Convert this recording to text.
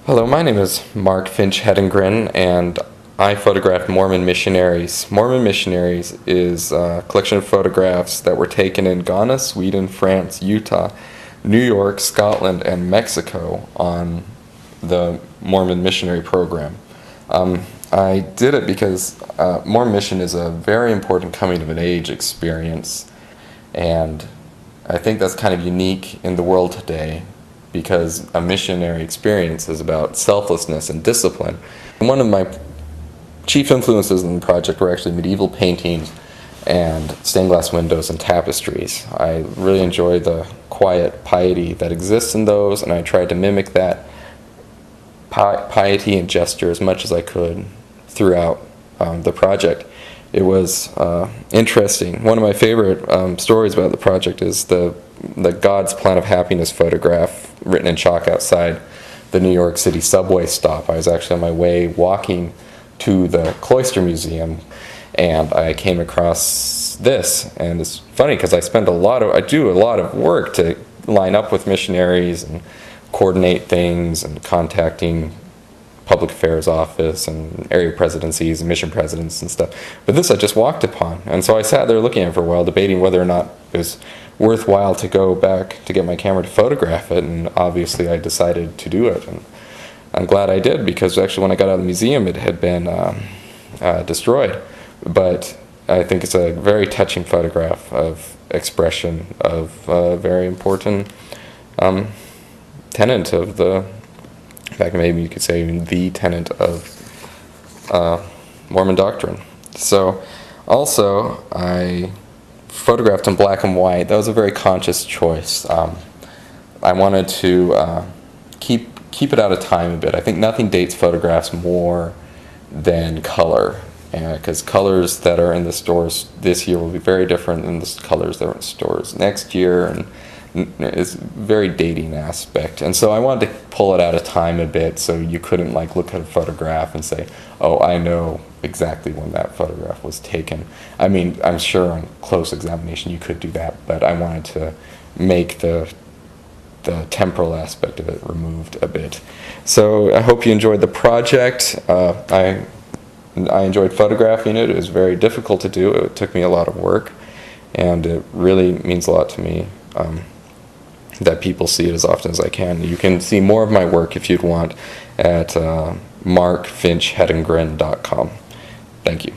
Hello, my name is Mark Finch Hedengren, and I photographed Mormon Missionaries. Mormon Missionaries is a collection of photographs that were taken in Ghana, Sweden, France, Utah, New York, Scotland, and Mexico on the Mormon Missionary program. I did it because Mormon mission is a very important coming-of-age experience, and I think that's kind of unique in the world today, because a missionary experience is about selflessness and discipline. And one of my chief influences in the project were actually medieval paintings and stained glass windows and tapestries. I really enjoy the quiet piety that exists in those, and I tried to mimic that piety and gesture as much as I could throughout the project. It was interesting. One of my favorite stories about the project is the God's Plan of Happiness photograph written in chalk outside the New York City subway stop. I was actually on my way walking to the Cloister Museum, and I came across this. And it's funny because I do a lot of work to line up with missionaries and coordinate things and contacting public affairs office and area presidencies and mission presidents and stuff. But this I just walked upon, and so I sat there looking at it for a while, debating whether or not it was worthwhile to go back to get my camera to photograph it, and obviously I decided to do it. And I'm glad I did, because actually when I got out of the museum it had been destroyed. But I think it's a very touching photograph of expression of a very important tenet of in fact, maybe you could say even the tenet of Mormon doctrine. So, also, I photographed in black and white. That was a very conscious choice. I wanted to keep it out of time a bit. I think nothing dates photographs more than color, because colors that are in the stores this year will be very different than the colors that are in stores next year, and it's a very dating aspect. And so I wanted to pull it out of time a bit, so you couldn't look at a photograph and say, oh, I know exactly when that photograph was taken. I mean, I'm sure on close examination you could do that, but I wanted to make the temporal aspect of it removed a bit. So I hope you enjoyed the project. I enjoyed photographing it. It was very difficult to do. It took me a lot of work, and it really means a lot to me that people see it as often as I can. You can see more of my work if you'd want at markfinchhedengren.com. Thank you.